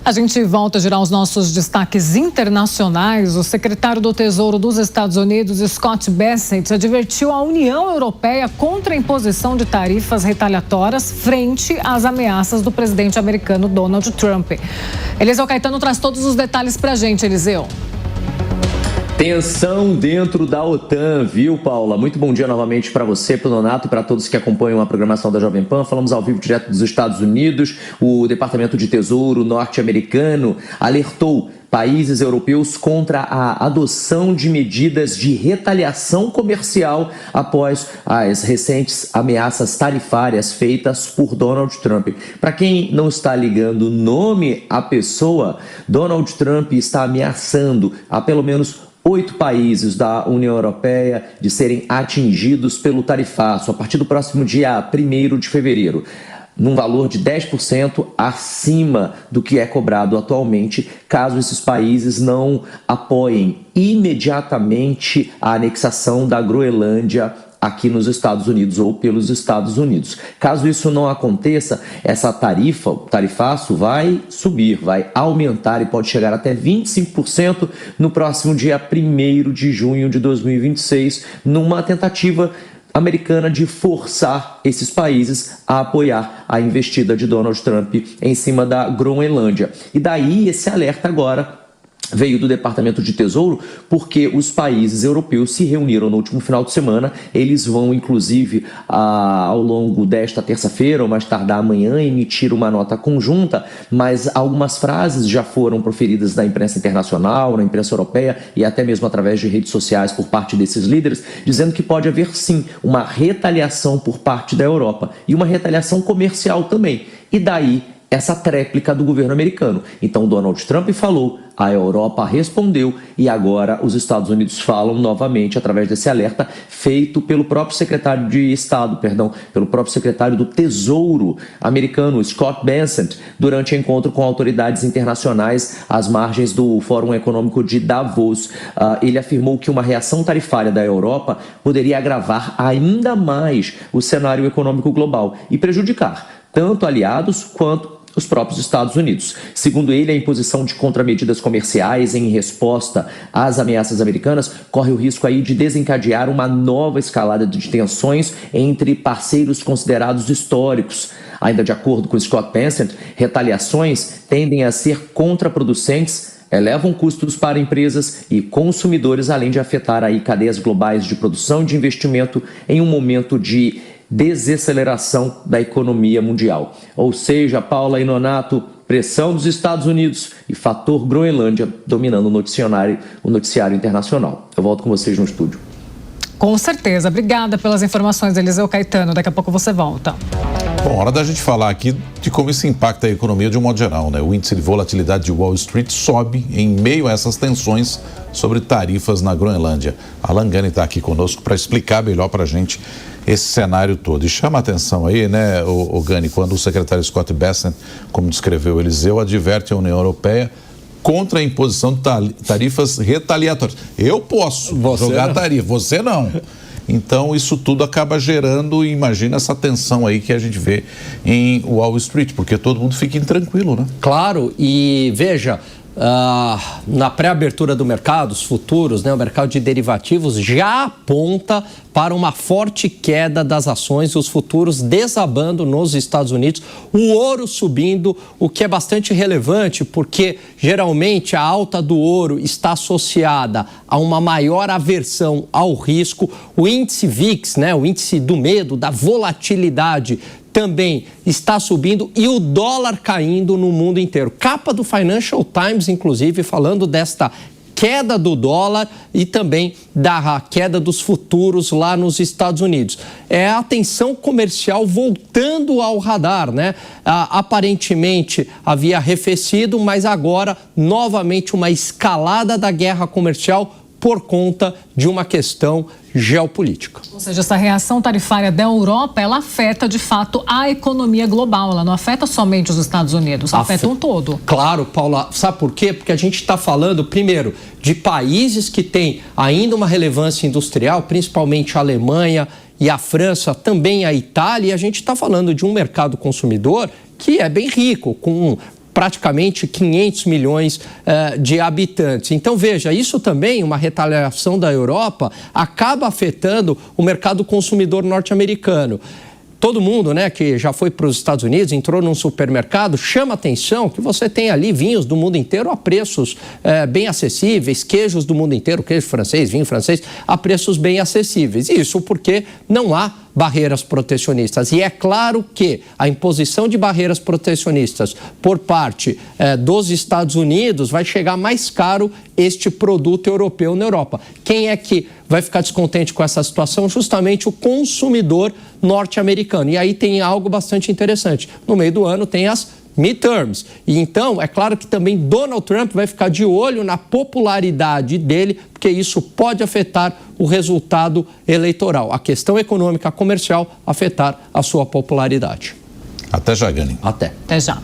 A gente volta a girar os nossos destaques internacionais. O secretário do Tesouro dos Estados Unidos, Scott Bessent, advertiu a União Europeia contra a imposição de tarifas retaliatórias frente às ameaças do presidente americano Donald Trump. Eliseu Caetano traz todos os detalhes pra gente, Eliseu. Tensão dentro da OTAN, viu, Paula? Muito bom dia novamente para você, para o Nonato e para todos que acompanham a programação da Jovem Pan. Falamos ao vivo direto dos Estados Unidos. O Departamento de Tesouro norte-americano alertou países europeus contra a adoção de medidas de retaliação comercial após as recentes ameaças tarifárias feitas por Donald Trump. Para quem não está ligando o nome à pessoa, Donald Trump está ameaçando a pelo menos 8 países da União Europeia de serem atingidos pelo tarifaço a partir do próximo dia 1º de fevereiro, num valor de 10% acima do que é cobrado atualmente, caso esses países não apoiem imediatamente a anexação da Groenlândia aqui nos Estados Unidos ou pelos Estados Unidos. Caso isso não aconteça, essa tarifa, o tarifaço vai subir, vai aumentar e pode chegar até 25% no próximo dia 1º de junho de 2026, numa tentativa americana de forçar esses países a apoiar a investida de Donald Trump em cima da Groenlândia. E daí esse alerta agora veio do Departamento de Tesouro, porque os países europeus se reuniram no último final de semana. Eles vão, inclusive, ao longo desta terça-feira, ou mais tardar amanhã, emitir uma nota conjunta, mas algumas frases já foram proferidas na imprensa internacional, na imprensa europeia e até mesmo através de redes sociais por parte desses líderes, dizendo que pode haver, sim, uma retaliação por parte da Europa e uma retaliação comercial também. E daí essa tréplica do governo americano. Então Donald Trump falou, a Europa respondeu e agora os Estados Unidos falam novamente através desse alerta feito pelo próprio secretário de Estado, pelo próprio secretário do Tesouro americano, Scott Bessent, durante encontro com autoridades internacionais às margens do Fórum Econômico de Davos. Ele afirmou que uma reação tarifária da Europa poderia agravar ainda mais o cenário econômico global e prejudicar tanto aliados quanto os próprios Estados Unidos. Segundo ele, a imposição de contramedidas comerciais em resposta às ameaças americanas corre o risco aí de desencadear uma nova escalada de tensões entre parceiros considerados históricos. Ainda de acordo com Scott Bessent, retaliações tendem a ser contraproducentes, elevam custos para empresas e consumidores, além de afetar aí cadeias globais de produção e de investimento em um momento de desaceleração da economia mundial. Ou seja, Paula e Nonato, pressão dos Estados Unidos e fator Groenlândia dominando o noticiário internacional. Eu volto com vocês no estúdio. Com certeza. Obrigada pelas informações, Eliseu Caetano. Daqui a pouco você volta. Bom, hora da gente falar aqui de como isso impacta a economia de um modo geral, né? O índice de volatilidade de Wall Street sobe em meio a essas tensões sobre tarifas na Groenlândia. Alan Gani está aqui conosco para explicar melhor para a gente esse cenário todo. E chama a atenção aí, né, o Gani, quando o secretário Scott Bessent, como descreveu Eliseu, adverte a União Europeia contra a imposição de tarifas retaliatórias. Eu posso jogar tarifa, você não. Então, isso tudo acaba gerando, imagina essa tensão aí que a gente vê em Wall Street, porque todo mundo fica intranquilo, né? Claro, e veja, na pré-abertura do mercado, os futuros, né, o mercado de derivativos já aponta para uma forte queda das ações, os futuros desabando nos Estados Unidos, o ouro subindo, o que é bastante relevante, porque geralmente a alta do ouro está associada a uma maior aversão ao risco. O índice VIX, né, o índice do medo, da volatilidade, também está subindo e o dólar caindo no mundo inteiro. Capa do Financial Times, inclusive, falando desta queda do dólar e também da queda dos futuros lá nos Estados Unidos. É a tensão comercial voltando ao radar, né? Aparentemente havia arrefecido, mas agora novamente uma escalada da guerra comercial por conta de uma questão geopolítica. Ou seja, essa reação tarifária da Europa, ela afeta de fato a economia global, ela não afeta somente os Estados Unidos, afeta um todo. Claro, Paula, sabe por quê? Porque a gente está falando, primeiro, de países que têm ainda uma relevância industrial, principalmente a Alemanha e a França, também a Itália, e a gente está falando de um mercado consumidor que é bem rico, com praticamente 500 milhões de habitantes. Então, veja, isso também, uma retaliação da Europa, acaba afetando o mercado consumidor norte-americano. Todo mundo, né, que já foi para os Estados Unidos, entrou num supermercado, chama atenção que você tem ali vinhos do mundo inteiro a preços bem acessíveis, queijos do mundo inteiro, queijo francês, vinho francês, a preços bem acessíveis. Isso porque não há barreiras protecionistas. E é claro que a imposição de barreiras protecionistas por parte dos Estados Unidos vai chegar mais caro este produto europeu na Europa. Quem é que vai ficar descontente com essa situação? Justamente o consumidor norte-americano. E aí tem algo bastante interessante. No meio do ano tem as midterms. E então, é claro que também Donald Trump vai ficar de olho na popularidade dele, porque isso pode afetar o resultado eleitoral. A questão econômica, comercial, afetar a sua popularidade. Até já, Gani. Até. Até já.